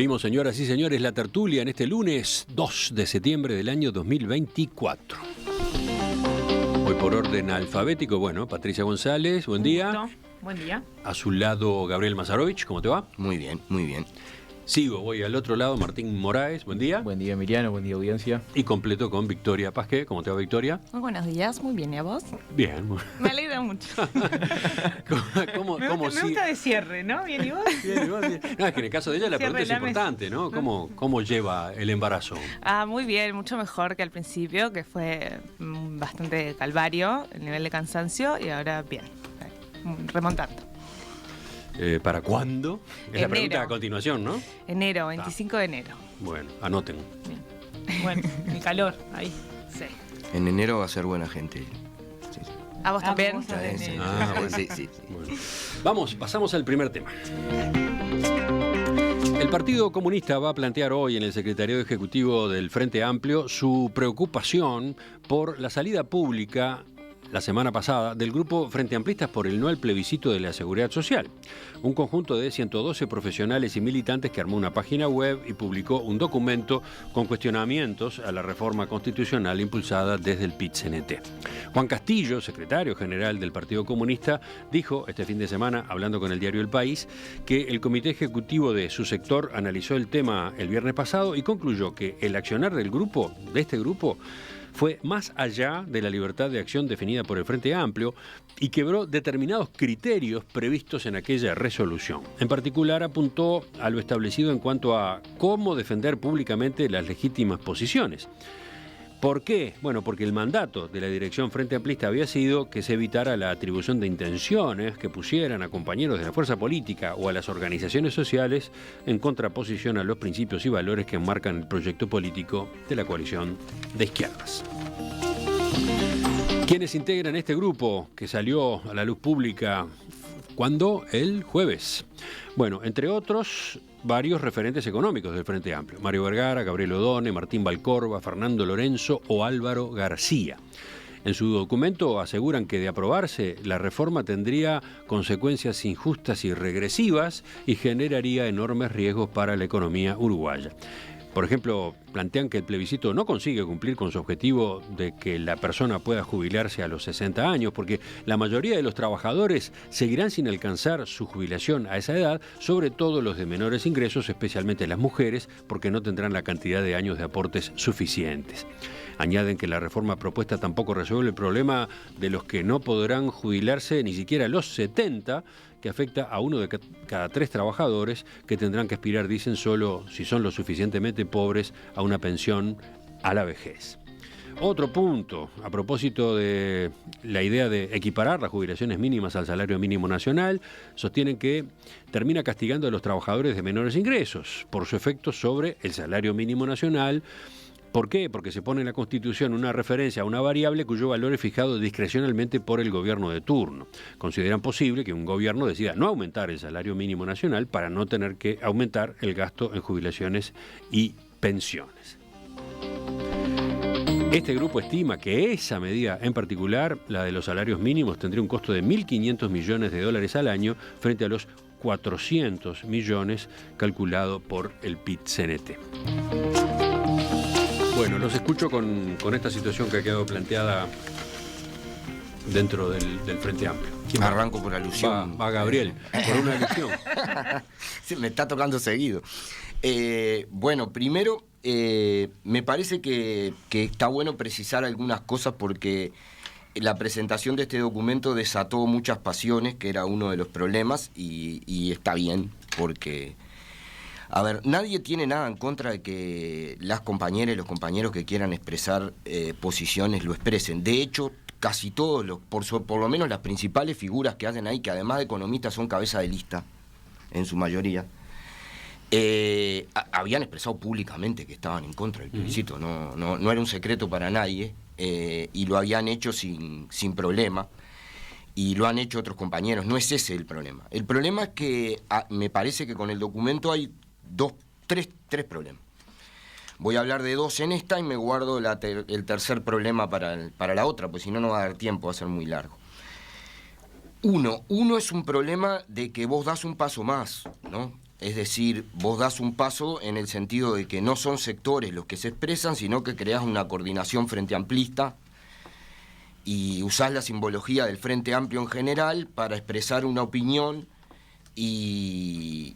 Abrimos, señoras y señores, la tertulia en este lunes 2 de septiembre del año 2024. Hoy por orden alfabético, bueno, Patricia González, buen día. Buen día. A su lado, Gabriel Mazarovich, ¿cómo te va? Muy bien, muy bien. Sigo, voy al otro lado, Martín Moraes, buen día. Buen día, Emiliano, buen día, audiencia. Y completo con Victoria Pasqué, ¿cómo te va, Victoria? Muy buenos días, muy bien, ¿y a vos? Bien. Me alegra mucho. Me gusta de cierre, ¿no? Bien, ¿y vos? Bien, ¿y vos? Bien. No, es que en el caso de ella la pregunta es importante, ¿no? ¿Cómo lleva el embarazo? Muy bien, mucho mejor que al principio, que fue bastante calvario el nivel de cansancio, y ahora bien, remontando. ¿Para cuándo? Es enero. La pregunta a continuación, ¿no? Enero, 25 de enero. Bueno, anoten. Bien. Bueno, el calor, ahí. Sí. En enero va a ser buena gente. Sí. ¿A vos también? Vos también. Bueno. Sí. Bueno. Vamos, pasamos al primer tema. El Partido Comunista va a plantear hoy en el Secretariado Ejecutivo del Frente Amplio su preocupación por la salida pública la semana pasada del grupo Frente Amplistas por el no al plebiscito de la Seguridad Social. Un conjunto de 112 profesionales y militantes que armó una página web y publicó un documento con cuestionamientos a la reforma constitucional impulsada desde el PIT-CNT. Juan Castillo, secretario general del Partido Comunista, dijo este fin de semana, hablando con el diario El País, que el comité ejecutivo de su sector analizó el tema el viernes pasado y concluyó que el accionar de este grupo, fue más allá de la libertad de acción definida por el Frente Amplio y quebró determinados criterios previstos en aquella resolución. En particular, apuntó a lo establecido en cuanto a cómo defender públicamente las legítimas posiciones. ¿Por qué? Bueno, porque el mandato de la dirección Frente Amplista había sido que se evitara la atribución de intenciones que pusieran a compañeros de la fuerza política o a las organizaciones sociales en contraposición a los principios y valores que enmarcan el proyecto político de la coalición de izquierdas. ¿Quiénes integran este grupo que salió a la luz pública? ¿Cuándo? El jueves. Bueno, entre otros, varios referentes económicos del Frente Amplio. Mario Vergara, Gabriel Odone, Martín Valcorba, Fernando Lorenzo o Álvaro García. En su documento aseguran que de aprobarse, la reforma tendría consecuencias injustas y regresivas y generaría enormes riesgos para la economía uruguaya. Por ejemplo, plantean que el plebiscito no consigue cumplir con su objetivo de que la persona pueda jubilarse a los 60 años, porque la mayoría de los trabajadores seguirán sin alcanzar su jubilación a esa edad, sobre todo los de menores ingresos, especialmente las mujeres, porque no tendrán la cantidad de años de aportes suficientes. Añaden que la reforma propuesta tampoco resuelve el problema de los que no podrán jubilarse ni siquiera a los 70, que afecta a uno de cada 3 trabajadores que tendrán que aspirar, dicen, solo si son lo suficientemente pobres, a una pensión a la vejez. Otro punto, a propósito de la idea de equiparar las jubilaciones mínimas al salario mínimo nacional, sostienen que termina castigando a los trabajadores de menores ingresos por su efecto sobre el salario mínimo nacional. ¿Por qué? Porque se pone en la Constitución una referencia a una variable cuyo valor es fijado discrecionalmente por el gobierno de turno. Consideran posible que un gobierno decida no aumentar el salario mínimo nacional para no tener que aumentar el gasto en jubilaciones y pensiones. Este grupo estima que esa medida en particular, la de los salarios mínimos, tendría un costo de $1.500 millones al año frente a los 400 millones calculado por el PIT-CNT. Bueno, los escucho con esta situación que ha quedado planteada dentro del Frente Amplio. Arranco por alusión. Va Gabriel, por una alusión. Sí, me está tocando seguido. Bueno, primero, me parece que está bueno precisar algunas cosas porque la presentación de este documento desató muchas pasiones, que era uno de los problemas, y está bien, porque... A ver, nadie tiene nada en contra de que las compañeras y los compañeros que quieran expresar posiciones lo expresen. De hecho, casi todos, por lo menos las principales figuras que hacen ahí, que además de economistas son cabeza de lista, en su mayoría, habían expresado públicamente que estaban en contra del plebiscito. No era un secreto para nadie, y lo habían hecho sin problema. Y lo han hecho otros compañeros. No es ese el problema. El problema es que me parece que con el documento hay tres problemas. Voy a hablar de 2 en esta y me guardo el tercer problema para la otra, pues si no, no va a dar tiempo, va a ser muy largo. Uno es un problema de que vos das un paso más, ¿no? es decir, vos das un paso en el sentido de que no son sectores los que se expresan, sino que creás una coordinación frente amplista y usás la simbología del Frente Amplio en general para expresar una opinión y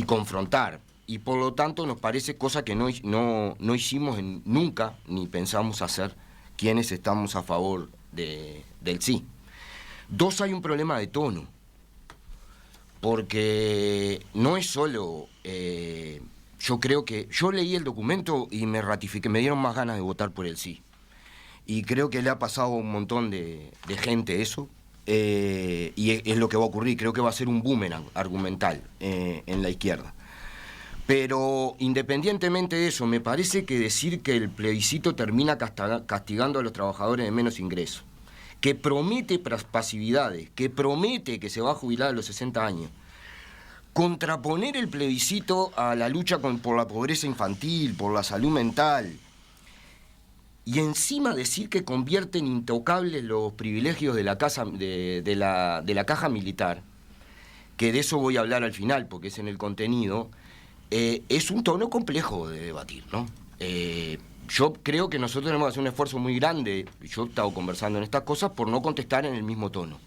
confrontar. Y por lo tanto nos parece cosa que no hicimos nunca, ni pensamos hacer, quienes estamos a favor del sí. Dos, hay un problema de tono, porque no es solo... yo creo que... Yo leí el documento y me ratifiqué, me dieron más ganas de votar por el sí. Y creo que le ha pasado a un montón de gente eso, y es lo que va a ocurrir. Creo que va a ser un boomerang argumental en la izquierda. Pero independientemente de eso, me parece que decir que el plebiscito termina castigando a los trabajadores de menos ingresos, que promete pasividades, que promete que se va a jubilar a los 60 años, contraponer el plebiscito a la lucha por la pobreza infantil, por la salud mental, y encima decir que convierten intocables los privilegios de la caja militar, que de eso voy a hablar al final porque es en el contenido. Es un tono complejo de debatir, ¿no? Yo creo que nosotros tenemos que hacer un esfuerzo muy grande, yo he estado conversando en estas cosas, por no contestar en el mismo tono.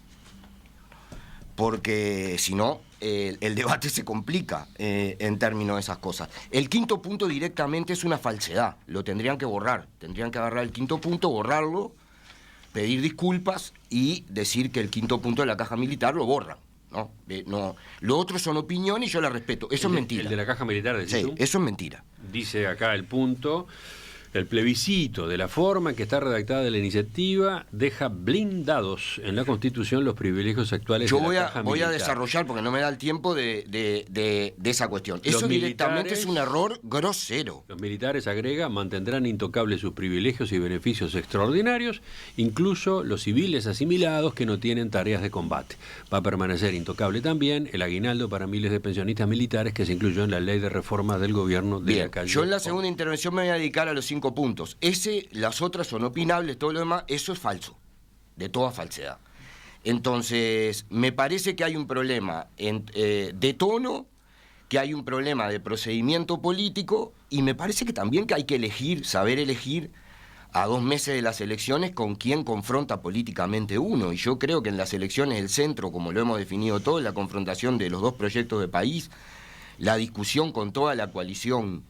Porque si no, el debate se complica en términos de esas cosas. El quinto punto directamente es una falsedad, lo tendrían que borrar. Tendrían que agarrar el quinto punto, borrarlo, pedir disculpas y decir que el quinto punto de la caja militar lo borran. No, lo otro son opiniones y yo la respeto. Eso es mentira. El de la caja militar, decís sí, tú. Eso es mentira. Dice acá el punto: el plebiscito, de la forma en que está redactada la iniciativa, deja blindados en la Constitución los privilegios actuales de la caja militar. Voy a desarrollar, porque no me da el tiempo de esa cuestión. Eso directamente es un error grosero. Los militares, agrega, mantendrán intocables sus privilegios y beneficios extraordinarios, incluso los civiles asimilados que no tienen tareas de combate. Va a permanecer intocable también el aguinaldo para miles de pensionistas militares que se incluyó en la ley de reforma del gobierno de la calle. Yo en la segunda intervención me voy a dedicar a los 5 puntos. Las otras son opinables, todo lo demás, eso es falso, de toda falsedad. Entonces, me parece que hay un problema de tono, que hay un problema de procedimiento político, y me parece que también que hay que saber elegir a 2 meses de las elecciones con quién confronta políticamente uno. Y yo creo que en las elecciones el centro, como lo hemos definido todo, la confrontación de los 2 proyectos de país, la discusión con toda la coalición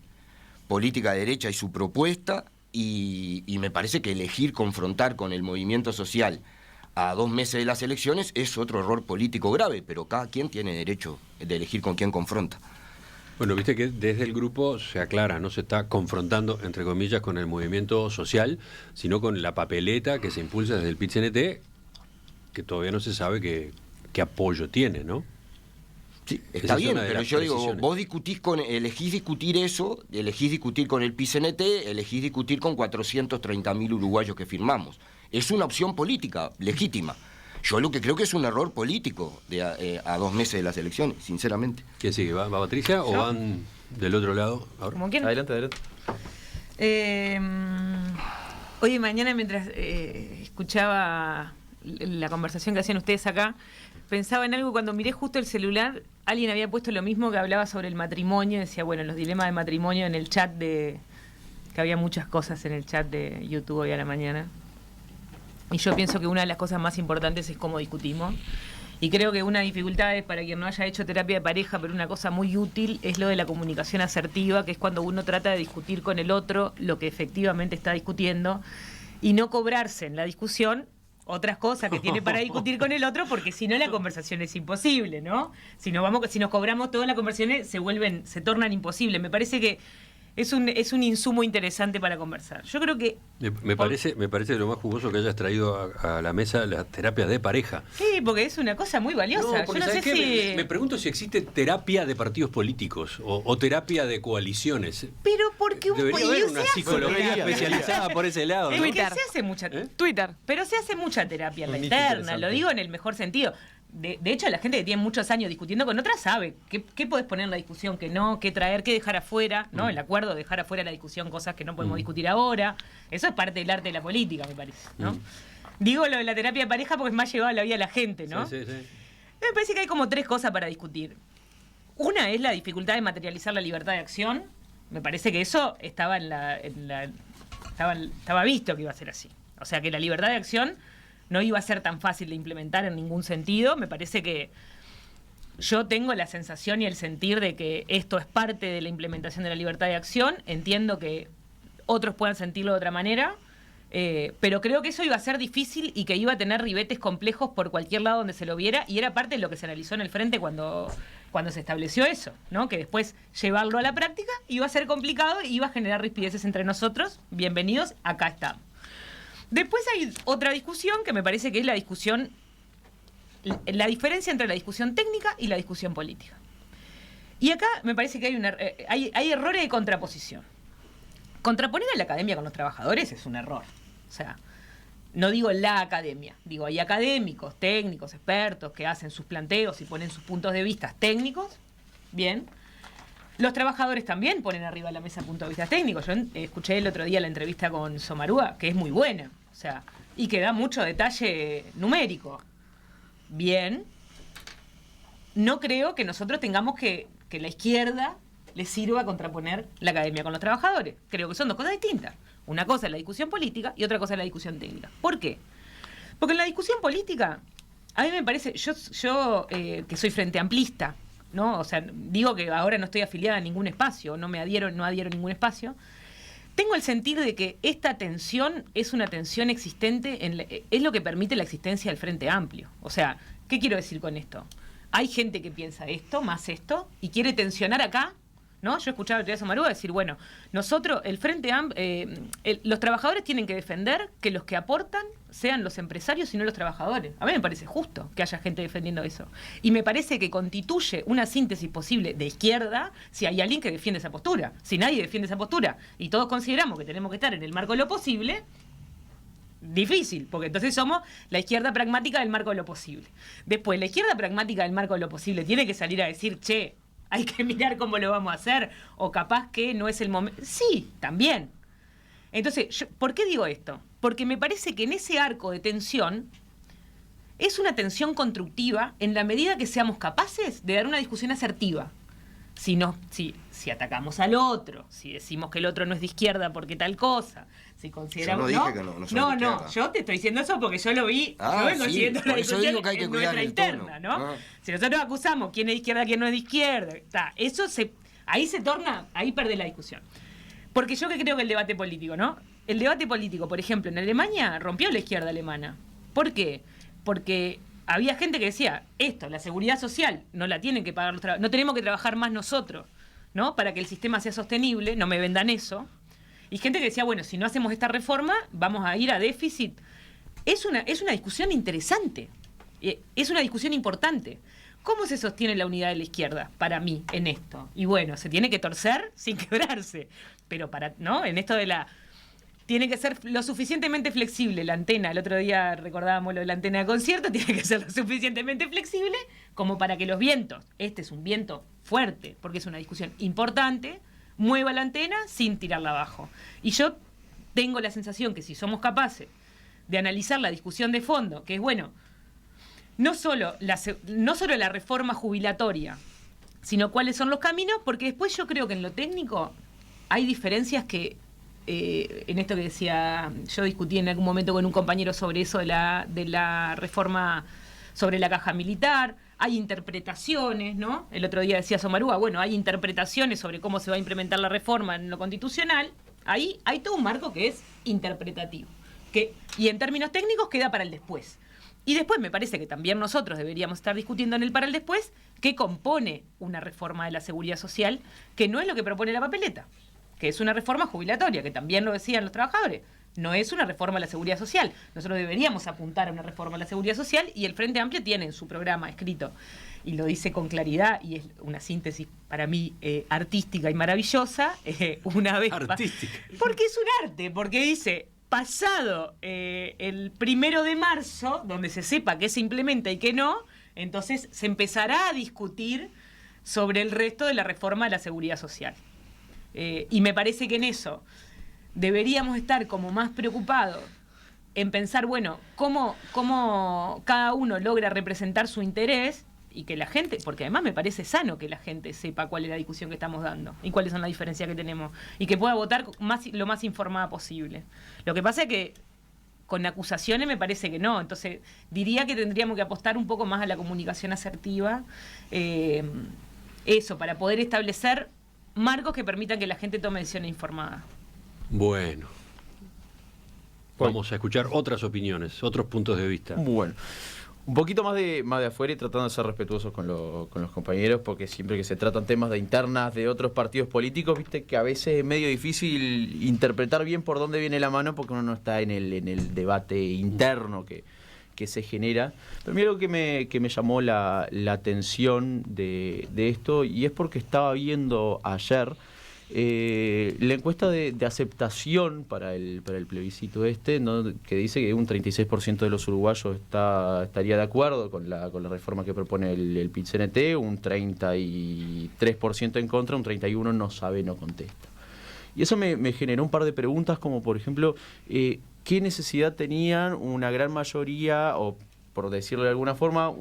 política de derecha y su propuesta, y me parece que elegir confrontar con el movimiento social a 2 meses de las elecciones es otro error político grave, pero cada quien tiene derecho de elegir con quién confronta. Bueno, viste que desde el grupo se aclara, no se está confrontando, entre comillas, con el movimiento social, sino con la papeleta que se impulsa desde el PIT-CNT, que todavía no se sabe qué apoyo tiene, ¿no? Sí, está bien, pero yo digo, vos elegís discutir eso, elegís discutir con el PIT-CNT, elegís discutir con 430.000 uruguayos que firmamos. Es una opción política, legítima. Yo lo que creo que es un error político a 2 meses de las elecciones, sinceramente. ¿Quién sigue? ¿Va Patricia o van del otro lado? Ahora. Como quieran. Adelante. Hoy y mañana, mientras escuchaba la conversación que hacían ustedes acá, pensaba en algo. Cuando miré justo el celular, alguien había puesto lo mismo, que hablaba sobre el matrimonio. Decía, bueno, los dilemas de matrimonio en el chat que había muchas cosas en el chat de YouTube hoy a la mañana. Y yo pienso que una de las cosas más importantes es cómo discutimos. Y creo que una dificultad es, para quien no haya hecho terapia de pareja, pero una cosa muy útil, es lo de la comunicación asertiva, que es cuando uno trata de discutir con el otro lo que efectivamente está discutiendo y no cobrarse en la discusión otras cosas que tiene para discutir con el otro, porque si no la conversación es imposible, ¿no? Si nos cobramos todas las conversaciones se tornan imposibles. Me parece que es un insumo interesante para conversar. Yo creo que... Me parece lo más jugoso que hayas traído a la mesa las terapias de pareja. Sí, porque es una cosa muy valiosa. Porque yo no sé si... me pregunto si existe terapia de partidos políticos o terapia de coaliciones. Pero porque debería haber una psicología especializada por ese lado, ¿no? Twitter. Se hace mucha... Twitter. Pero se hace mucha terapia en la interna, lo digo en el mejor sentido. De hecho, la gente que tiene muchos años discutiendo con otras sabe qué podés poner en la discusión, qué no, qué traer, qué dejar afuera, ¿no? El acuerdo, dejar afuera la discusión, cosas que no podemos discutir ahora. Eso es parte del arte de la política, me parece, ¿no? Digo lo de la terapia de pareja porque es más llevado a la vida de la gente, ¿no? Sí. Me parece que hay como 3 cosas para discutir. Una es la dificultad de materializar la libertad de acción. Me parece que eso estaba estaba visto que iba a ser así. O sea, que la libertad de acción no iba a ser tan fácil de implementar en ningún sentido. Me parece que yo tengo la sensación y el sentir de que esto es parte de la implementación de la libertad de acción. Entiendo que otros puedan sentirlo de otra manera, pero creo que eso iba a ser difícil y que iba a tener ribetes complejos por cualquier lado donde se lo viera, y era parte de lo que se analizó en el frente cuando se estableció eso, ¿no? Que después llevarlo a la práctica iba a ser complicado y iba a generar rispideces entre nosotros. Bienvenidos, acá estamos. Después hay otra discusión que me parece que es la diferencia entre la discusión técnica y la discusión política. Y acá me parece que hay errores de contraposición. Contraponer a la academia con los trabajadores es un error. O sea, no digo la academia, digo, hay académicos, técnicos, expertos que hacen sus planteos y ponen sus puntos de vista técnicos. Bien. Los trabajadores también ponen arriba de la mesa puntos de vista técnicos. Yo escuché el otro día la entrevista con Somarúa, que es muy buena, o sea, y que da mucho detalle numérico. Bien. No creo que nosotros tengamos que la izquierda le sirva a contraponer la academia con los trabajadores. Creo que son dos cosas distintas. Una cosa es la discusión política y otra cosa es la discusión técnica. ¿Por qué? Porque en la discusión política, a mí me parece, yo que soy frente amplista, ¿no? O sea, digo que ahora no estoy afiliada a ningún espacio, no adhiero a ningún espacio. Tengo el sentir de que esta tensión es una tensión existente, es lo que permite la existencia del Frente Amplio. O sea, ¿qué quiero decir con esto? Hay gente que piensa esto, más esto, y quiere tensionar acá, ¿no? Yo escuchaba a Somarúa decir, bueno, nosotros, el Frente Amplio, los trabajadores tienen que defender que los que aportan sean los empresarios y no los trabajadores. A mí me parece justo que haya gente defendiendo eso. Y me parece que constituye una síntesis posible de izquierda si hay alguien que defiende esa postura. Si nadie defiende esa postura y todos consideramos que tenemos que estar en el marco de lo posible, difícil, porque entonces somos la izquierda pragmática del marco de lo posible. Después, la izquierda pragmática del marco de lo posible tiene que salir a decir, che, hay que mirar cómo lo vamos a hacer, o capaz que no es el momento. Sí, también. Entonces, ¿por qué digo esto? Porque me parece que en ese arco de tensión es una tensión constructiva en la medida que seamos capaces de dar una discusión asertiva. Si atacamos al otro, si decimos que el otro no es de izquierda porque tal cosa, si consideramos... Yo no dije que no soy de izquierda. Yo te estoy diciendo eso porque yo lo vi, yo vengo siguiendo la discusión en nuestra interna, ¿no? Si nosotros acusamos quién es de izquierda, quién no es de izquierda, ahí se torna, ahí pierde la discusión. Porque yo que creo que el debate político, ¿no? El debate político, por ejemplo, en Alemania rompió la izquierda alemana. ¿Por qué? Porque había gente que decía, la seguridad social no la tienen que pagar los trabajadores, no tenemos que trabajar más nosotros, ¿no? Para que el sistema sea sostenible, no me vendan eso. Y gente que decía, bueno, si no hacemos esta reforma, vamos a ir a déficit. Es una discusión interesante, es una discusión importante. ¿Cómo se sostiene la unidad de la izquierda, para mí, en esto? Y bueno, se tiene que torcer sin quebrarse, pero ¿no? En esto de tiene que ser lo suficientemente flexible la antena. El otro día recordábamos lo de la antena de concierto, tiene que ser lo suficientemente flexible como para que los vientos, este es un viento fuerte, porque es una discusión importante, mueva la antena sin tirarla abajo. Y yo tengo la sensación que si somos capaces de analizar la discusión de fondo, que es bueno, no solo la reforma jubilatoria, sino cuáles son los caminos, porque después yo creo que en lo técnico hay diferencias que, en esto que decía, yo discutí en algún momento con un compañero sobre eso de la reforma sobre la caja militar, hay interpretaciones, ¿no? El otro día decía Somarúa, bueno, hay interpretaciones sobre cómo se va a implementar la reforma en lo constitucional, ahí hay todo un marco que es interpretativo, y en términos técnicos queda para el después. Y después me parece que también nosotros deberíamos estar discutiendo en el para el después qué compone una reforma de la seguridad social, que no es lo que propone la papeleta, que es una reforma jubilatoria, que también lo decían los trabajadores. No es una reforma a la seguridad social. Nosotros deberíamos apuntar a una reforma a la seguridad social y el Frente Amplio tiene en su programa escrito, y lo dice con claridad, y es una síntesis para mí artística y maravillosa, una vez artística. Porque es un arte, porque dice, pasado el 1 de marzo, donde se sepa qué se implementa y qué no, entonces se empezará a discutir sobre el resto de la reforma de la seguridad social. Y me parece que en eso deberíamos estar como más preocupados en pensar, bueno, cómo cada uno logra representar su interés y que la gente, porque además me parece sano que la gente sepa cuál es la discusión que estamos dando y cuáles son las diferencias que tenemos y que pueda votar lo más informada posible. Lo que pasa es que con acusaciones me parece que no, entonces diría que tendríamos que apostar un poco más a la comunicación asertiva, eso, para poder establecer marcos que permitan que la gente tome decisiones informadas. Bueno, vamos a escuchar otras opiniones, otros puntos de vista. Bueno, un poquito más de afuera y tratando de ser respetuosos con los compañeros, porque siempre que se tratan temas de internas de otros partidos políticos, viste que a veces es medio difícil interpretar bien por dónde viene la mano, porque uno no está en el debate interno que se genera. Pero mira algo que me llamó la atención de esto, y es porque estaba viendo ayer la encuesta de aceptación para el plebiscito ¿no? Que dice que un 36% de los uruguayos estaría de acuerdo con la reforma que propone el PIT-CNT, un 33% en contra, un 31% no sabe, no contesta. Y eso me generó un par de preguntas, como por ejemplo, ¿qué necesidad tenían una gran mayoría, o por decirlo de alguna forma,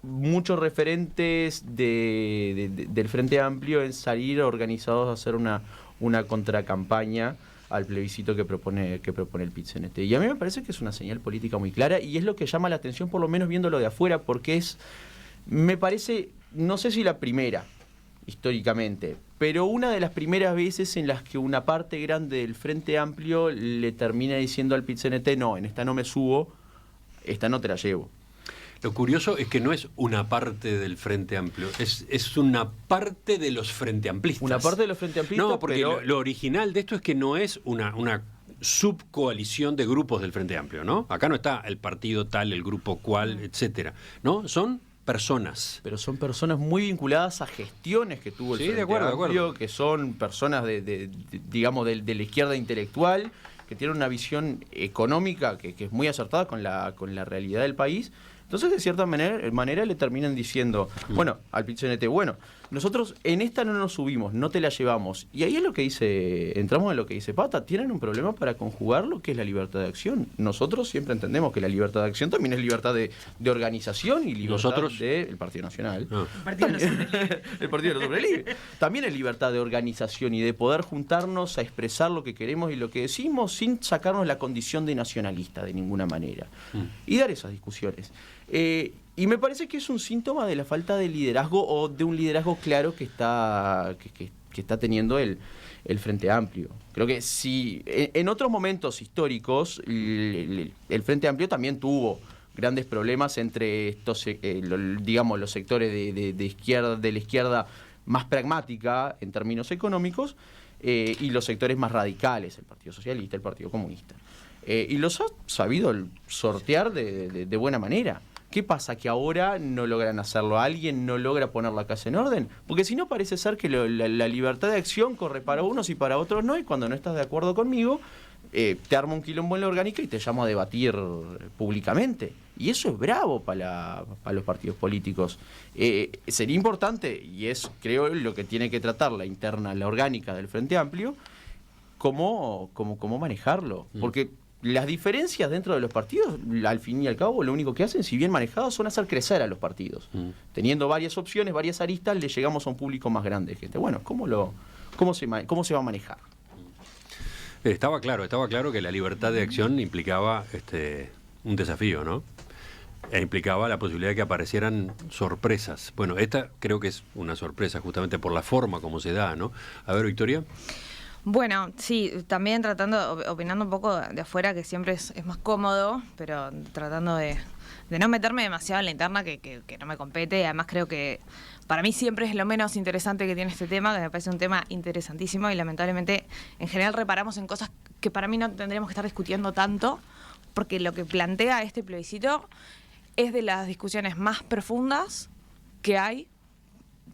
muchos referentes del Frente Amplio en salir organizados a hacer una contracampaña al plebiscito que propone el PIT-CNT? Y a mí me parece que es una señal política muy clara, y es lo que llama la atención, por lo menos viéndolo de afuera, porque me parece, no sé si la primera, históricamente, pero una de las primeras veces en las que una parte grande del Frente Amplio le termina diciendo al PIT-CNT: no, en esta no me subo, esta no te la llevo. Lo curioso es que no es una parte del Frente Amplio, es una parte de los Frente Amplistas. Una parte de los Frente Amplistas. No, porque pero lo original de esto es que no es una subcoalición de grupos del Frente Amplio, ¿no? Acá no está el partido tal, el grupo cual, etcétera, ¿no? Son personas. Pero son personas muy vinculadas a gestiones que tuvo el Frente Amplio, que son personas digamos, de la izquierda intelectual, que tienen una visión económica que es muy acertada con la realidad del país. Entonces, de cierta manera le terminan diciendo, bueno, al PIT-CNT, bueno, nosotros en esta no nos subimos, no te la llevamos. Y ahí es lo que entramos en lo que dice Pata, tienen un problema para conjugar lo que es la libertad de acción. Nosotros siempre entendemos que la libertad de acción también es libertad de organización y libertad del Partido Nacional. El Partido de los Hombres Libres. El Partido de los Hombres Libres. También es libertad de organización y de poder juntarnos a expresar lo que queremos y lo que decimos sin sacarnos la condición de nacionalista de ninguna manera. Y dar esas discusiones. Y me parece que es un síntoma de la falta de liderazgo, o de un liderazgo claro que está teniendo el Frente Amplio. Creo que si en otros momentos históricos el Frente Amplio también tuvo grandes problemas entre estos, digamos, los sectores de la izquierda más pragmática en términos económicos, y los sectores más radicales, el Partido Socialista, el Partido Comunista. Y los ha sabido sortear de buena manera. ¿Qué pasa? ¿Que ahora no logran hacerlo? ¿Alguien no logra poner la casa en orden? Porque si no, parece ser que la libertad de acción corre para unos y para otros no, y cuando no estás de acuerdo conmigo, te arma un quilombo en la orgánica y te llamo a debatir públicamente. Y eso es bravo para los partidos políticos. Sería importante, y es, creo, lo que tiene que tratar la orgánica del Frente Amplio, cómo manejarlo. Porque las diferencias dentro de los partidos, al fin y al cabo, lo único que hacen, si bien manejados, son hacer crecer a los partidos. Teniendo varias opciones, varias aristas, le llegamos a un público más grande de gente. Bueno, ¿cómo se va a manejar? Estaba claro que la libertad de acción implicaba un desafío, ¿no? E implicaba la posibilidad de que aparecieran sorpresas. Bueno, esta creo que es una sorpresa justamente por la forma como se da, ¿no? A ver, Victoria. Bueno, sí, también opinando un poco de afuera, que siempre es más cómodo, pero tratando de no meterme demasiado en la interna que no me compete. Además, creo que para mí siempre es lo menos interesante que tiene este tema, que me parece un tema interesantísimo, y lamentablemente en general reparamos en cosas que para mí no tendríamos que estar discutiendo tanto, porque lo que plantea este plebiscito es de las discusiones más profundas que hay,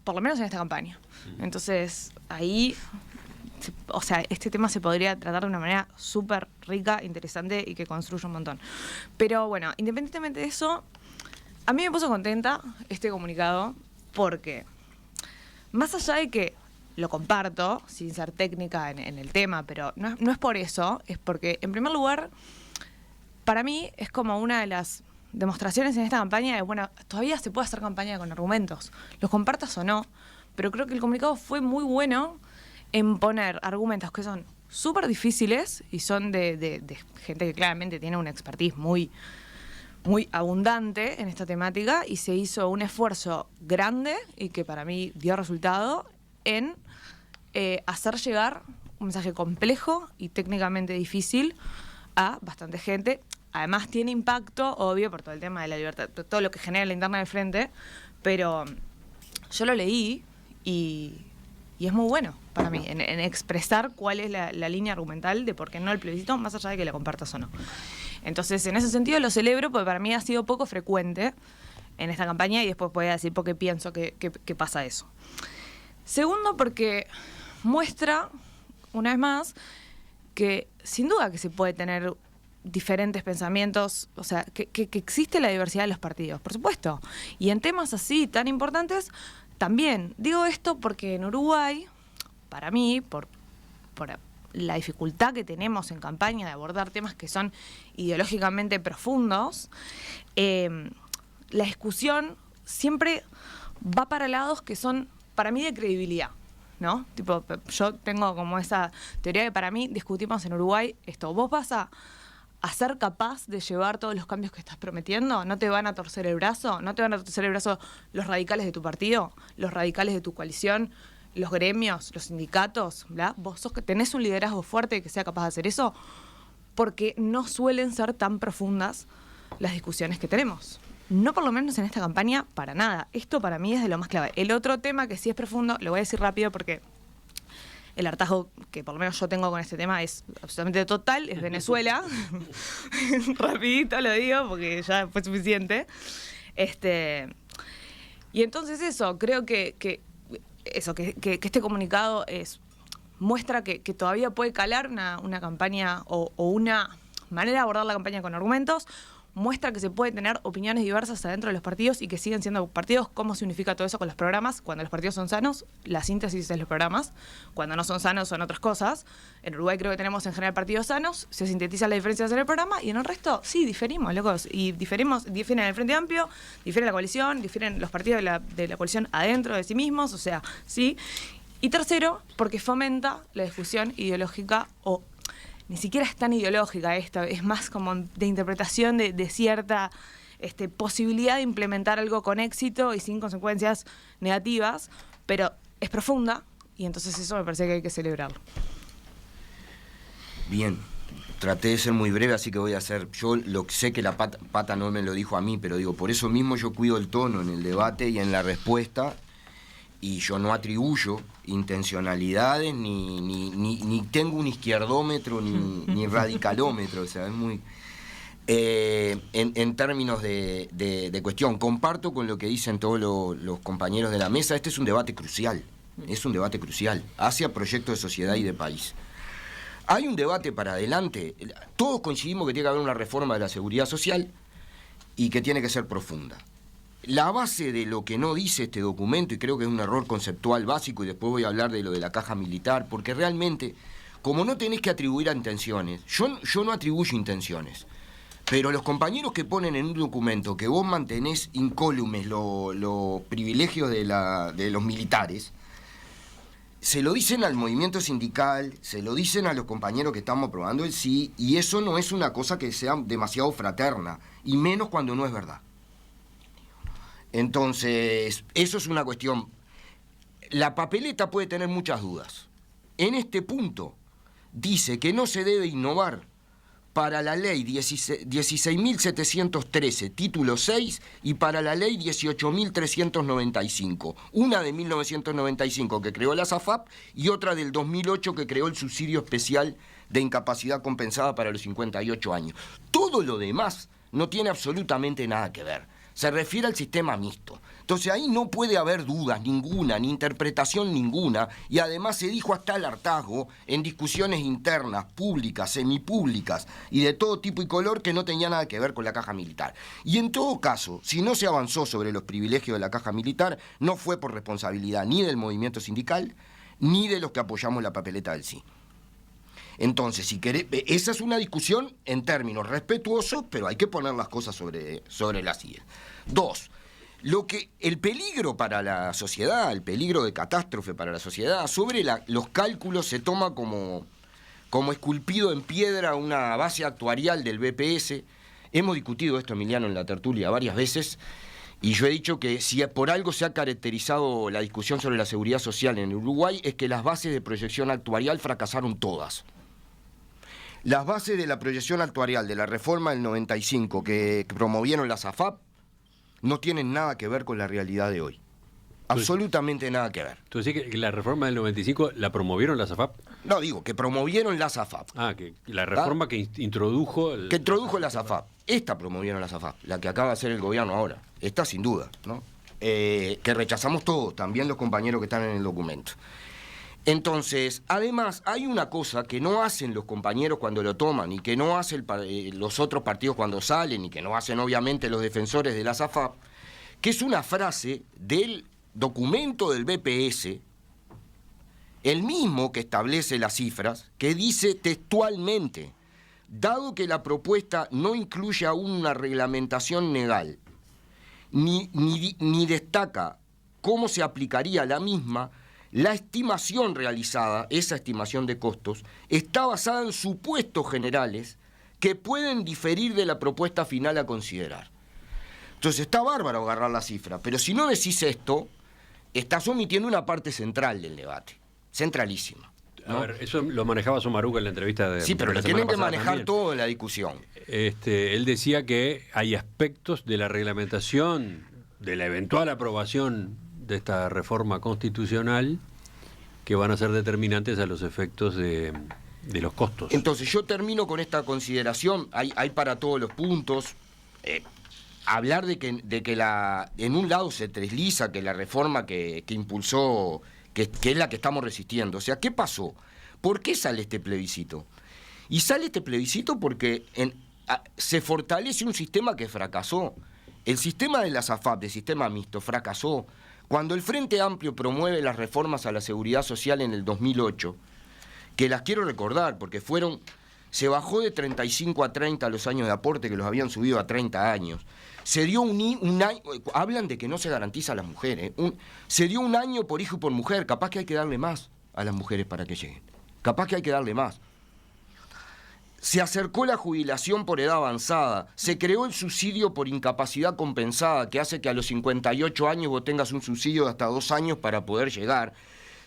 por lo menos en esta campaña. Entonces, ahí, o sea, este tema se podría tratar de una manera súper rica, interesante y que construya un montón. Pero bueno, independientemente de eso, a mí me puso contenta este comunicado, porque más allá de que lo comparto, sin ser técnica en el tema, pero no es por eso, es porque, en primer lugar, para mí es como una de las demostraciones en esta campaña de, bueno, todavía se puede hacer campaña con argumentos, los compartas o no, pero creo que el comunicado fue muy bueno en poner argumentos que son súper difíciles y son de gente que claramente tiene una expertise muy abundante en esta temática, y se hizo un esfuerzo grande y que para mí dio resultado en hacer llegar un mensaje complejo y técnicamente difícil a bastante gente. Además tiene impacto, obvio, por todo el tema de la libertad, todo lo que genera la interna del frente, pero yo lo leí y es muy bueno para mí en expresar cuál es la línea argumental de por qué no el plebiscito, más allá de que la compartas o no. Entonces, en ese sentido lo celebro, porque para mí ha sido poco frecuente en esta campaña, y después voy a decir por qué pienso que pasa eso. Segundo, porque muestra, una vez más, que sin duda que se puede tener diferentes pensamientos, o sea, que existe la diversidad de los partidos, por supuesto. Y en temas así tan importantes, también. Digo esto porque en Uruguay, para mí, por la dificultad que tenemos en campaña de abordar temas que son ideológicamente profundos, la discusión siempre va para lados que son, para mí, de credibilidad, ¿no? Tipo, yo tengo como esa teoría que para mí discutimos en Uruguay esto. Vos vas a ser capaz de llevar todos los cambios que estás prometiendo, no te van a torcer el brazo, no te van a torcer el brazo los radicales de tu partido, los radicales de tu coalición, los gremios, los sindicatos, ¿verdad? Vos tenés un liderazgo fuerte que sea capaz de hacer eso, porque no suelen ser tan profundas las discusiones que tenemos. No, por lo menos en esta campaña, para nada. Esto para mí es de lo más clave. El otro tema que sí es profundo, lo voy a decir rápido porque el hartazgo que por lo menos yo tengo con este tema es absolutamente total, es Venezuela. Rapidito lo digo porque ya fue suficiente. Y entonces eso, creo que este comunicado muestra que todavía puede calar una campaña o una manera de abordar la campaña con argumentos. Muestra que se puede tener opiniones diversas adentro de los partidos y que siguen siendo partidos. ¿Cómo se unifica todo eso con los programas? Cuando los partidos son sanos, la síntesis es los programas. Cuando no son sanos, son otras cosas. En Uruguay creo que tenemos en general partidos sanos, se sintetizan las diferencias en el programa, y en el resto, sí, diferimos, locos. Y difieren el Frente Amplio, difiere la coalición, difieren los partidos de la coalición adentro de sí mismos, o sea, sí. Y tercero, porque fomenta la discusión ideológica, o ni siquiera es tan ideológica esta, es más como de interpretación de cierta posibilidad de implementar algo con éxito y sin consecuencias negativas, pero es profunda, y entonces eso me parece que hay que celebrarlo. Bien, traté de ser muy breve, así que voy a hacer, yo lo sé que la Pata no me lo dijo a mí, pero digo, por eso mismo yo cuido el tono en el debate y en la respuesta, y yo no atribuyo intencionalidades, ni tengo un izquierdómetro, ni radicalómetro, o sea, es muy... en términos de cuestión, comparto con lo que dicen todos los compañeros de la mesa. Este es un debate crucial, hacia proyectos de sociedad y de país. Hay un debate para adelante, todos coincidimos que tiene que haber una reforma de la seguridad social y que tiene que ser profunda. La base de lo que no dice este documento, y creo que es un error conceptual básico, y después voy a hablar de lo de la caja militar, porque realmente, como no tenés que atribuir a intenciones, yo no atribuyo intenciones, pero los compañeros que ponen en un documento que vos mantenés incólumes los privilegios de los militares, se lo dicen al movimiento sindical, se lo dicen a los compañeros que estamos aprobando el sí, y eso no es una cosa que sea demasiado fraterna, y menos cuando no es verdad. Entonces, eso es una cuestión. La papeleta puede tener muchas dudas. En este punto, dice que no se debe innovar para la ley 16.713, título 6, y para la ley 18.395. Una de 1995 que creó la SAFAP y otra del 2008 que creó el subsidio especial de incapacidad compensada para los 58 años. Todo lo demás no tiene absolutamente nada que ver. Se refiere al sistema mixto. Entonces ahí no puede haber dudas ninguna, ni interpretación ninguna, y además se dijo hasta el hartazgo en discusiones internas, públicas, semipúblicas y de todo tipo y color que no tenía nada que ver con la caja militar. Y en todo caso, si no se avanzó sobre los privilegios de la caja militar, no fue por responsabilidad ni del movimiento sindical, ni de los que apoyamos la papeleta del sí. Entonces, si querés, esa es una discusión en términos respetuosos, pero hay que poner las cosas sobre las sillas. 2. El peligro para la sociedad, el peligro de catástrofe para la sociedad, sobre los cálculos se toma como esculpido en piedra una base actuarial del BPS. Hemos discutido esto, Emiliano, en la tertulia varias veces, y yo he dicho que si por algo se ha caracterizado la discusión sobre la seguridad social en Uruguay es que las bases de proyección actuarial fracasaron todas. Las bases de la proyección actuarial de la reforma del 95 que promovieron las AFAP no tienen nada que ver con la realidad de hoy. Absolutamente nada que ver. ¿Tú decís que la reforma del 95 la promovieron las AFAP? No, digo, que promovieron las AFAP. Ah, que la reforma que introdujo... Que introdujo las AFAP. Esta promovieron las AFAP, la que acaba de hacer el gobierno ahora. Esta sin duda, ¿no? Que rechazamos todos, también los compañeros que están en el documento. Entonces, además, hay una cosa que no hacen los compañeros cuando lo toman y que no hacen los otros partidos cuando salen y que no hacen obviamente los defensores de las AFAP, que es una frase del documento del BPS, el mismo que establece las cifras, que dice textualmente: dado que la propuesta no incluye aún una reglamentación legal, ni destaca cómo se aplicaría la misma, la estimación realizada, esa estimación de costos, está basada en supuestos generales que pueden diferir de la propuesta final a considerar. Entonces está bárbaro agarrar la cifra, pero si no decís esto, estás omitiendo una parte central del debate, centralísima, ¿no? A ver, eso lo manejaba Somaruga en la entrevista de... Sí, pero la lo tienen que semana pasada manejar también. todo en la discusión. Él decía que hay aspectos de la reglamentación, de la eventual aprobación de esta reforma constitucional, que van a ser determinantes a los efectos de los costos. Entonces yo termino con esta consideración, hay para todos los puntos. Hablar de que en un lado se desliza que la reforma que impulsó, que es la que estamos resistiendo. O sea, ¿qué pasó? ¿Por qué sale este plebiscito? Y sale este plebiscito porque se fortalece un sistema que fracasó. El sistema de las AFAP, del sistema mixto, fracasó. Cuando el Frente Amplio promueve las reformas a la seguridad social en el 2008, que las quiero recordar porque se bajó de 35 a 30 los años de aporte, que los habían subido a 30 años. Se dio un año, hablan de que no se garantiza a las mujeres, se dio un año por hijo y por mujer, capaz que hay que darle más a las mujeres para que lleguen, capaz que hay que darle más. Se acercó la jubilación por edad avanzada, se creó el subsidio por incapacidad compensada, que hace que a los 58 años vos tengas un subsidio de hasta 2 años para poder llegar.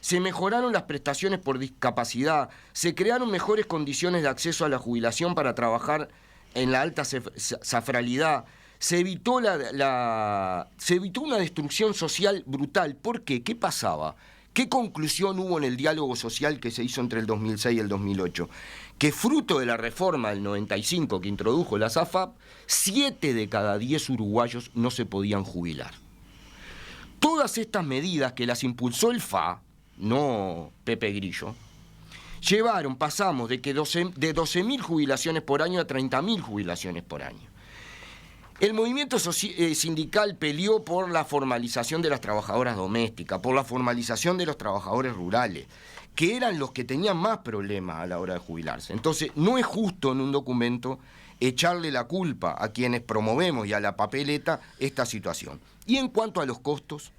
Se mejoraron las prestaciones por discapacidad, se crearon mejores condiciones de acceso a la jubilación para trabajar en la alta safralidad, se evitó se evitó una destrucción social brutal. ¿Por qué? ¿Qué pasaba? ¿Qué conclusión hubo en el diálogo social que se hizo entre el 2006 y el 2008? Que fruto de la reforma del 95 que introdujo las AFAP, 7 de cada 10 uruguayos no se podían jubilar. Todas estas medidas que las impulsó el FA, no Pepe Grillo, pasamos de 12.000 jubilaciones por año a 30.000 jubilaciones por año. El movimiento sindical peleó por la formalización de las trabajadoras domésticas, por la formalización de los trabajadores rurales, que eran los que tenían más problemas a la hora de jubilarse. Entonces, no es justo en un documento echarle la culpa a quienes promovemos y a la papeleta esta situación. Y en cuanto a los costos,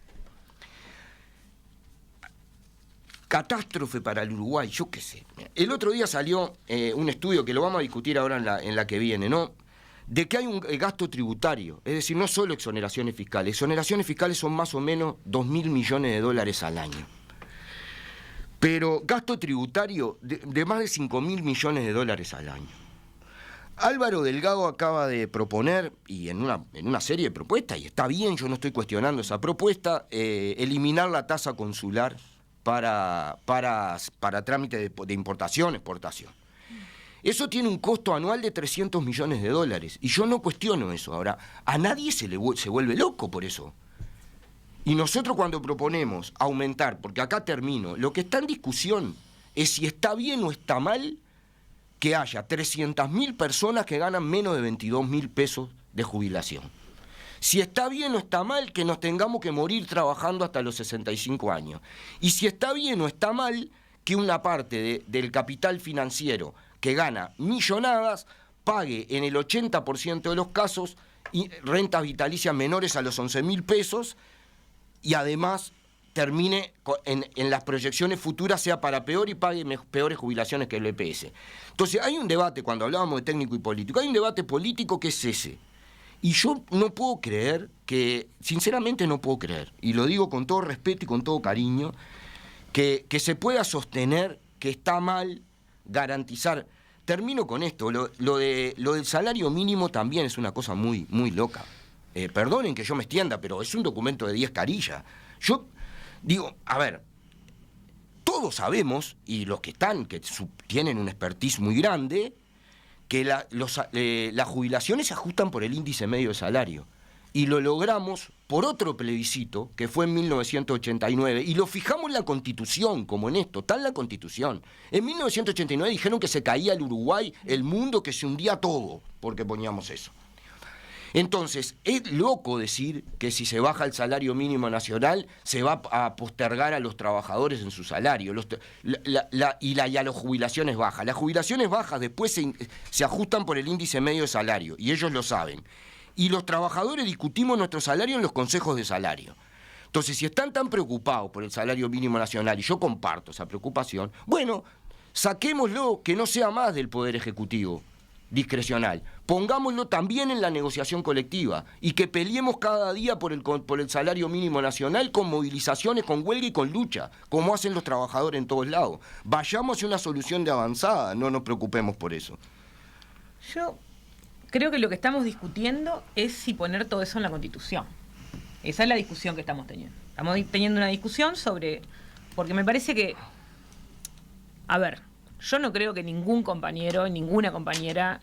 catástrofe para el Uruguay, yo qué sé. El otro día salió un estudio que lo vamos a discutir ahora en la que viene, ¿no? De que hay un gasto tributario, es decir, no solo exoneraciones fiscales. Exoneraciones fiscales son más o menos 2.000 millones de dólares al año. Pero gasto tributario de más de 5.000 millones de dólares al año. Álvaro Delgado acaba de proponer, y en una serie de propuestas, y está bien, yo no estoy cuestionando esa propuesta, eliminar la tasa consular para trámite de importación, exportación. Eso tiene un costo anual de 300 millones de dólares. Y yo no cuestiono eso. Ahora, a nadie se vuelve loco por eso. Y nosotros cuando proponemos aumentar, porque acá termino, lo que está en discusión es si está bien o está mal que haya 300.000 personas que ganan menos de 22.000 pesos de jubilación. Si está bien o está mal que nos tengamos que morir trabajando hasta los 65 años. Y si está bien o está mal que una parte del capital financiero que gana millonadas pague en el 80% de los casos rentas vitalicias menores a los 11.000 pesos y además termine en las proyecciones futuras sea para peor y pague peores jubilaciones que el EPS. Entonces hay un debate, cuando hablábamos de técnico y político, hay un debate político que es ese. Y yo no puedo creer sinceramente no puedo creer, y lo digo con todo respeto y con todo cariño, que se pueda sostener que está mal garantizar. Termino con esto, lo del salario mínimo también es una cosa muy, muy loca. Perdonen que yo me extienda, pero es un documento de 10 carillas. Yo digo, a ver, todos sabemos, y los que tienen un expertise muy grande, que las jubilaciones se ajustan por el índice medio de salario. Y lo logramos por otro plebiscito, que fue en 1989, y lo fijamos en la Constitución, como en esto, está en la Constitución. En 1989 dijeron que se caía el Uruguay, el mundo, que se hundía todo, porque poníamos eso. Entonces, es loco decir que si se baja el salario mínimo nacional, se va a postergar a los trabajadores en su salario, y a las jubilaciones bajas. Las jubilaciones bajas después se ajustan por el índice medio de salario, y ellos lo saben. Y los trabajadores discutimos nuestro salario en los consejos de salario. Entonces, si están tan preocupados por el salario mínimo nacional, y yo comparto esa preocupación, bueno, saquémoslo, que no sea más del Poder Ejecutivo discrecional. Pongámoslo también en la negociación colectiva y que peleemos cada día por el salario mínimo nacional con movilizaciones, con huelga y con lucha, como hacen los trabajadores en todos lados. Vayamos a una solución de avanzada, no nos preocupemos por eso. Yo creo que lo que estamos discutiendo es si poner todo eso en la Constitución. Esa es la discusión que estamos teniendo. Estamos teniendo una discusión sobre... Porque me parece que... A ver, yo no creo que ningún compañero, ninguna compañera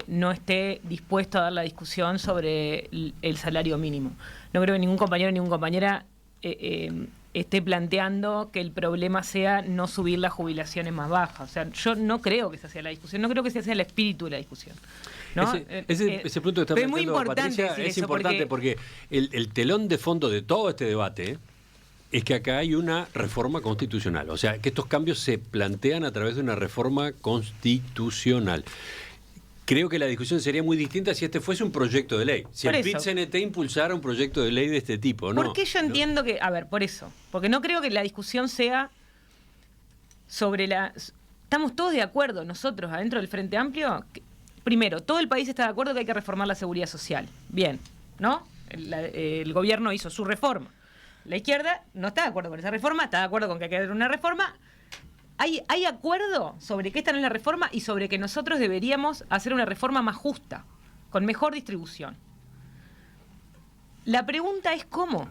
no esté dispuesto a dar la discusión sobre el salario mínimo. No creo que ningún compañero, ninguna compañera esté planteando que el problema sea no subir las jubilaciones más bajas. O sea, yo no creo que esa sea la discusión, no creo que ese sea el espíritu de la discusión. ¿No? Ese punto que está planteando Patricia es importante porque el telón de fondo de todo este debate es que acá hay una reforma constitucional. O sea, que estos cambios se plantean a través de una reforma constitucional. Creo que la discusión sería muy distinta si este fuese un proyecto de ley. Si el PIT-CNT impulsara un proyecto de ley de este tipo, ¿no? Porque yo entiendo que... A ver, por eso. Porque no creo que la discusión sea sobre la... Estamos todos de acuerdo, nosotros, adentro del Frente Amplio... Primero, todo el país está de acuerdo que hay que reformar la seguridad social. Bien, ¿no? El gobierno hizo su reforma. La izquierda no está de acuerdo con esa reforma, está de acuerdo con que hay que hacer una reforma. Hay acuerdo sobre qué está en la reforma y sobre que nosotros deberíamos hacer una reforma más justa, con mejor distribución. La pregunta es cómo.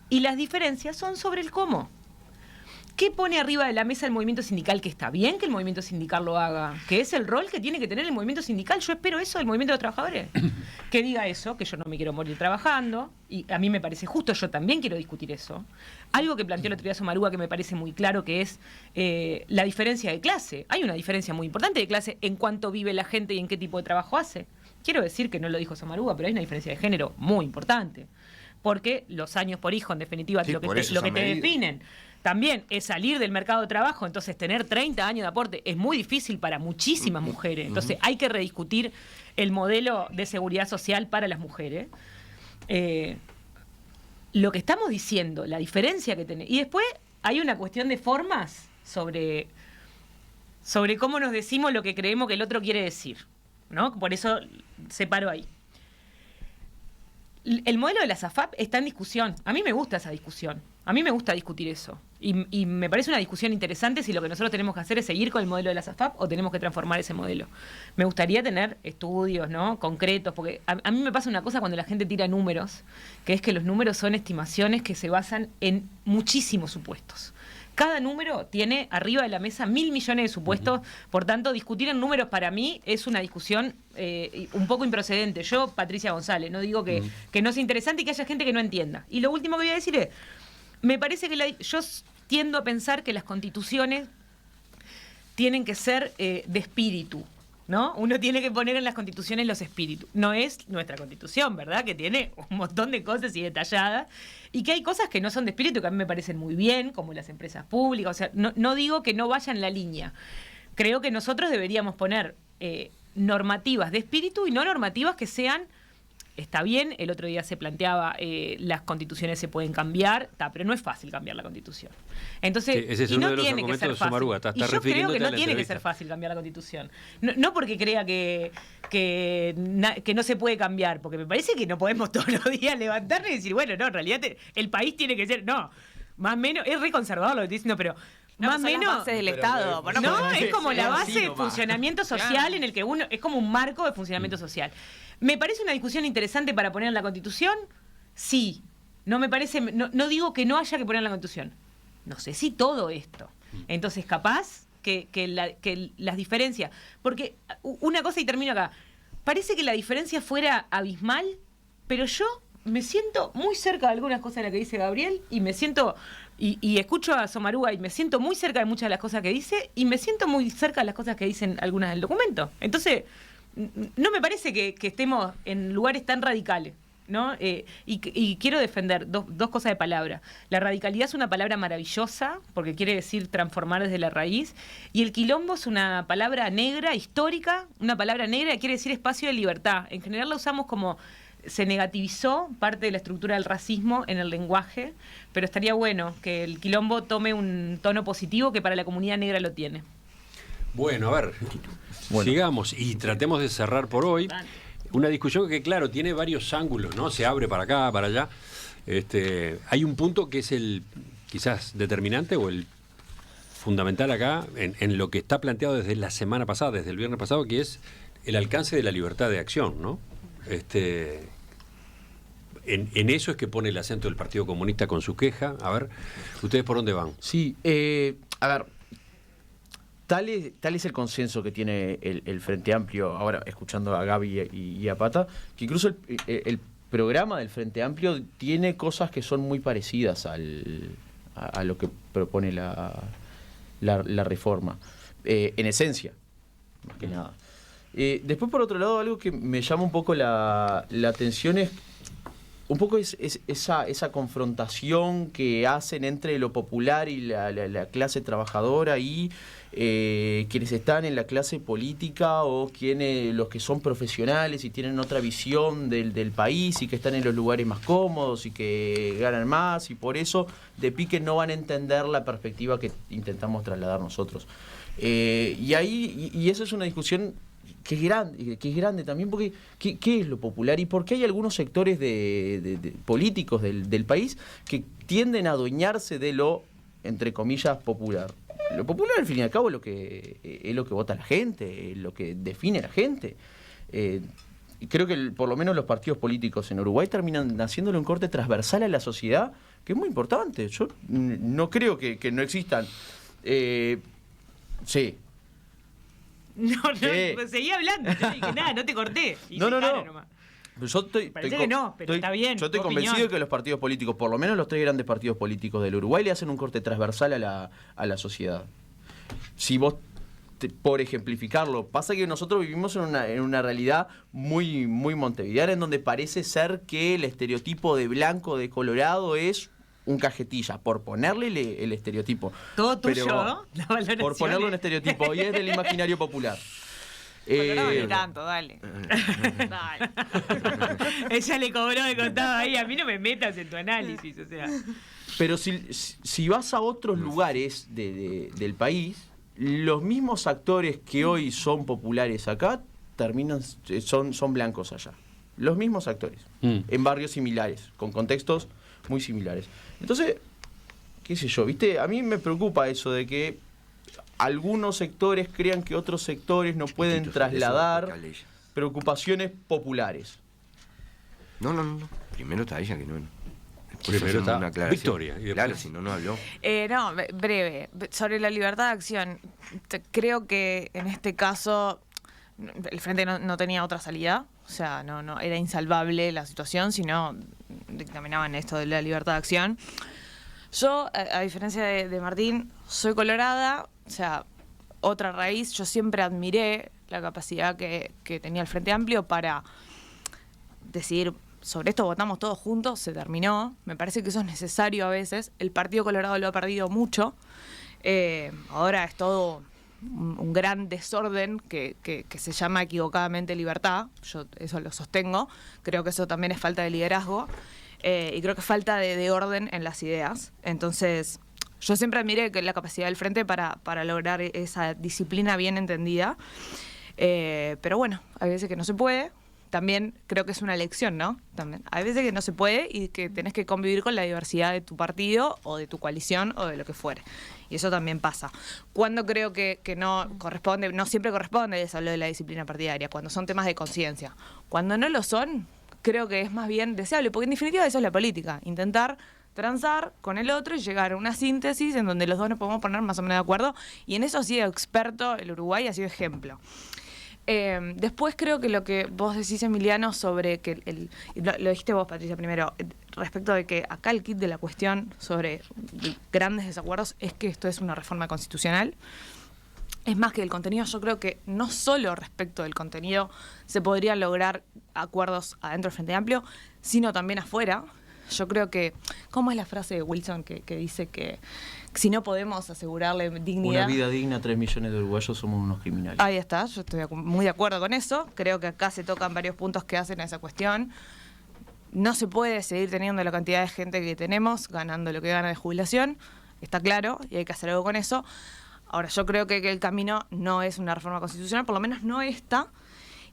Y las diferencias son sobre el cómo. ¿Qué pone arriba de la mesa el movimiento sindical? Que está bien que el movimiento sindical lo haga, que es el rol que tiene que tener el movimiento sindical. Yo espero eso del movimiento de los trabajadores. Que diga eso, que yo no me quiero morir trabajando, y a mí me parece justo, yo también quiero discutir eso. Algo que planteó la autoridad Somarúa que me parece muy claro, que es la diferencia de clase. Hay una diferencia muy importante de clase en cuánto vive la gente y en qué tipo de trabajo hace. Quiero decir que no lo dijo Somarúa, pero hay una diferencia de género muy importante. Porque los años por hijo, en definitiva, sí, lo que te definen. También es salir del mercado de trabajo, entonces tener 30 años de aporte es muy difícil para muchísimas mujeres. Entonces hay que rediscutir el modelo de seguridad social para las mujeres. Lo que estamos diciendo, la diferencia que tenemos. Y después hay una cuestión de formas sobre cómo nos decimos lo que creemos que el otro quiere decir, ¿no? Por eso separo ahí. El modelo de la SAFAP está en discusión. A mí me gusta esa discusión. A mí me gusta discutir eso. Y me parece una discusión interesante si lo que nosotros tenemos que hacer es seguir con el modelo de la SAFAP o tenemos que transformar ese modelo. Me gustaría tener estudios, ¿no?, concretos, porque a mí me pasa una cosa cuando la gente tira números, que es que los números son estimaciones que se basan en muchísimos supuestos. Cada número tiene arriba de la mesa 1.000 millones de supuestos, por tanto, discutir en números para mí es una discusión un poco improcedente. Yo, Patricia González, no digo que no sea interesante y que haya gente que no entienda. Y lo último que voy a decir es, me parece que yo tiendo a pensar que las constituciones tienen que ser de espíritu, ¿no? Uno tiene que poner en las constituciones los espíritus. No es nuestra constitución, ¿verdad? Que tiene un montón de cosas y detalladas. Y que hay cosas que no son de espíritu, que a mí me parecen muy bien, como las empresas públicas. O sea, no digo que no vayan en la línea. Creo que nosotros deberíamos poner normativas de espíritu y no normativas que sean... Está bien, el otro día se planteaba las constituciones se pueden cambiar, pero no es fácil cambiar la constitución. Entonces, sí, ese es y uno no de los tiene que argumentos ser de fácil. Somarúa. Y yo creo que refiriéndote a no la tiene que entrevista. ser fácil cambiar la constitución. No porque crea que no se puede cambiar, porque me parece que no podemos todos los días levantarnos y decir, bueno, no, en realidad el país tiene que ser, no, más o menos, es reconservador lo que estoy diciendo, pero... No, más o son las menos bases del pero Estado. no, es como la base de nomás. funcionamiento social Claro. en el que uno... Es como un marco de funcionamiento social. ¿Me parece una discusión interesante para poner en la Constitución? Sí. No me parece... No digo que no haya que poner en la Constitución. No sé si todo esto. Entonces, capaz que las diferencias... Porque una cosa y termino acá. Parece que la diferencia fuera abismal, pero yo me siento muy cerca de algunas cosas de las que dice Gabriel y me siento... Y escucho a Somarúa y me siento muy cerca de muchas de las cosas que dice y me siento muy cerca de las cosas que dicen algunas del documento. Entonces, no me parece que estemos en lugares tan radicales, ¿no? Y quiero defender dos cosas de palabra. La radicalidad es una palabra maravillosa porque quiere decir transformar desde la raíz y el quilombo es una palabra negra, histórica, una palabra negra que quiere decir espacio de libertad. En general la usamos como... Se negativizó parte de la estructura del racismo en el lenguaje, pero estaría bueno que el quilombo tome un tono positivo que para la comunidad negra lo tiene. Bueno, a ver, sigamos y tratemos de cerrar por hoy una discusión que, claro, tiene varios ángulos, ¿no? Se abre para acá, para allá. Hay un punto que es el quizás determinante o el fundamental acá en lo que está planteado desde la semana pasada, desde el viernes pasado, que es el alcance de la libertad de acción, ¿no? En eso es que pone el acento del Partido Comunista con su queja. A ver, ¿ustedes por dónde van? Sí, a ver, tal es el consenso que tiene el Frente Amplio, ahora escuchando a Gaby y a Pata, que incluso el programa del Frente Amplio tiene cosas que son muy parecidas a lo que propone la reforma, en esencia, más que nada. Después, por otro lado, algo que me llama un poco la atención es un poco esa confrontación que hacen entre lo popular y la clase trabajadora y quienes están en la clase política o los que son profesionales y tienen otra visión del país y que están en los lugares más cómodos y que ganan más y por eso de pique no van a entender la perspectiva que intentamos trasladar nosotros. Y eso es una discusión que es grande también, porque ¿qué es lo popular? Y por qué hay algunos sectores de políticos del país que tienden a adueñarse de lo, entre comillas, popular. Lo popular, al fin y al cabo, es lo que vota la gente, es lo que define a la gente. Y creo que por lo menos los partidos políticos en Uruguay terminan haciéndole un corte transversal a la sociedad, que es muy importante. Yo no creo que no existan. Sí. No, seguí hablando, yo no dije nada, no te corté. No. Nomás. Parece que no, pero está bien, Yo estoy tu convencido opinión. de que los partidos políticos, por lo menos los 3 grandes partidos políticos del Uruguay, le hacen un corte transversal a la sociedad. Si vos, por ejemplificarlo, pasa que nosotros vivimos en una realidad muy, muy montevideana, en donde parece ser que el estereotipo de blanco, de colorado, es un cajetilla, por ponerle el estereotipo. Todo tuyo, Pero, ¿no? La valoración por ponerle un es- estereotipo, y es del imaginario popular. Pero no ni tanto, dale. Dale. Ella le cobró de contado ahí, a mí no me metas en tu análisis, o sea. Pero si vas a otros lugares del país, los mismos actores que hoy son populares acá son blancos allá. Los mismos actores, en barrios similares, con contextos muy similares. Entonces, qué sé yo, ¿viste? A mí me preocupa eso de que algunos sectores crean que otros sectores no pueden trasladar preocupaciones populares. No. Primero está ella que no. Después Primero hacemos está una aclaración. Victoria, y después- Claro, si no habló. No, breve. Sobre la libertad de acción, creo que en este caso el Frente no tenía otra salida. O sea, no era insalvable la situación, sino dictaminaban esto de la libertad de acción. Yo, a diferencia de Martín, soy colorada, o sea, otra raíz. Yo siempre admiré la capacidad que tenía el Frente Amplio para decir, sobre esto votamos todos juntos, se terminó. Me parece que eso es necesario a veces. El Partido Colorado lo ha perdido mucho. Ahora es todo un gran desorden que se llama equivocadamente libertad. Yo eso lo sostengo. Creo que eso también es falta de liderazgo. Y creo que es falta de orden en las ideas. Entonces, yo siempre admiré la capacidad del Frente para lograr esa disciplina bien entendida. Pero bueno, hay veces que no se puede. También creo que es una elección, ¿no? También hay veces que no se puede y que tenés que convivir con la diversidad de tu partido o de tu coalición o de lo que fuere. Y eso también pasa. Cuando creo que no corresponde, no siempre corresponde, les hablo de la disciplina partidaria, cuando son temas de conciencia. Cuando no lo son, creo que es más bien deseable, porque en definitiva eso es la política, intentar transar con el otro y llegar a una síntesis en donde los dos nos podemos poner más o menos de acuerdo, y en eso ha sido experto el Uruguay, ha sido ejemplo. Después creo que lo que vos decís, Emiliano, sobre que lo dijiste vos, Patricia, primero, respecto de que acá el kit de la cuestión sobre grandes desacuerdos es que esto es una reforma constitucional. Es más que el contenido, yo creo que no solo respecto del contenido se podrían lograr acuerdos adentro del Frente Amplio, sino también afuera. Yo creo que, ¿cómo es la frase de Wilson que dice que si no podemos asegurarle dignidad? Una vida digna a 3 millones de uruguayos somos unos criminales. Ahí está, yo estoy muy de acuerdo con eso. Creo que acá se tocan varios puntos que hacen a esa cuestión. No se puede seguir teniendo la cantidad de gente que tenemos, ganando lo que gana de jubilación, está claro, y hay que hacer algo con eso. Ahora, yo creo que el camino no es una reforma constitucional, por lo menos no esta.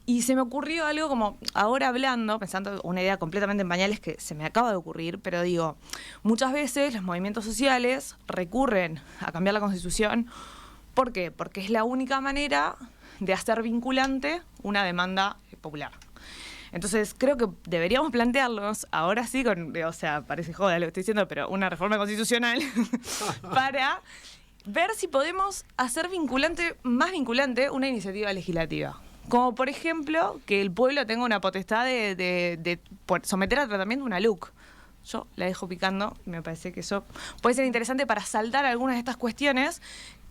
Y se me ocurrió algo como, ahora hablando, pensando una idea completamente en pañales que se me acaba de ocurrir, pero digo, muchas veces los movimientos sociales recurren a cambiar la Constitución. ¿Por qué? Porque es la única manera de hacer vinculante una demanda popular. Entonces, creo que deberíamos plantearlos, ahora sí, o sea, parece joda lo que estoy diciendo, pero una reforma constitucional para ver si podemos hacer más vinculante una iniciativa legislativa. Como por ejemplo, que el pueblo tenga una potestad de someter a tratamiento una LUC. Yo la dejo picando, me parece que eso puede ser interesante para saldar algunas de estas cuestiones,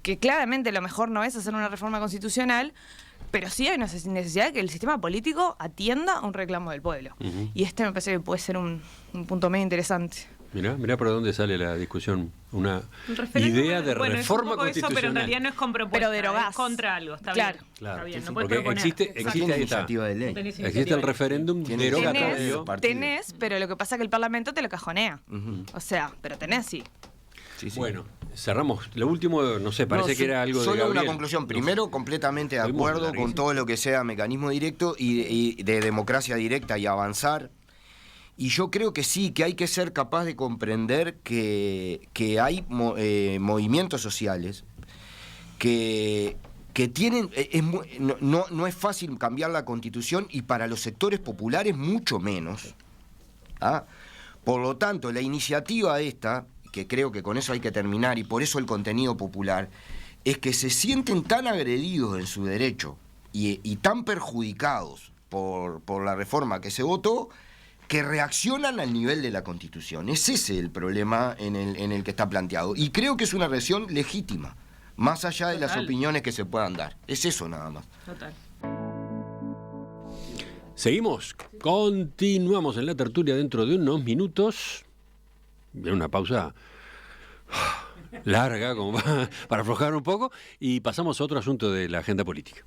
que claramente lo mejor no es hacer una reforma constitucional, pero sí hay una necesidad de que el sistema político atienda a un reclamo del pueblo. Uh-huh. Y me parece que puede ser un punto medio interesante. Mirá por dónde sale la discusión. Una idea de reforma constitucional. Eso, pero en realidad no es con propuesta, pero derogás. Es contra algo, está claro. bien. Claro. Está bien, Sí, no puedes porque proponer. existe ahí iniciativa de ley. Existe el referéndum derogatorio. Tenés, pero lo que pasa es que el Parlamento te lo cajonea. Uh-huh. O sea, pero tenés, sí. Sí. Bueno, cerramos. Lo último, no sé, parece que era algo de Solo Gabriel. una conclusión. Primero, completamente de acuerdo con todo lo que sea mecanismo directo y de democracia directa y avanzar. Y yo creo que sí, que hay que ser capaz de comprender que hay movimientos sociales que tienen... no es fácil cambiar la Constitución, y para los sectores populares mucho menos. ¿Ah? Por lo tanto, la iniciativa esta, que creo que con eso hay que terminar, y por eso el contenido popular, es que se sienten tan agredidos en su derecho y tan perjudicados por la reforma que se votó, que reaccionan al nivel de la Constitución. Es ese el problema en el que está planteado. Y creo que es una reacción legítima, más allá de las opiniones que se puedan dar. Es eso nada más. Total. Seguimos, continuamos en la tertulia dentro de unos minutos. Viene una pausa larga como para aflojar un poco, y pasamos a otro asunto de la agenda política.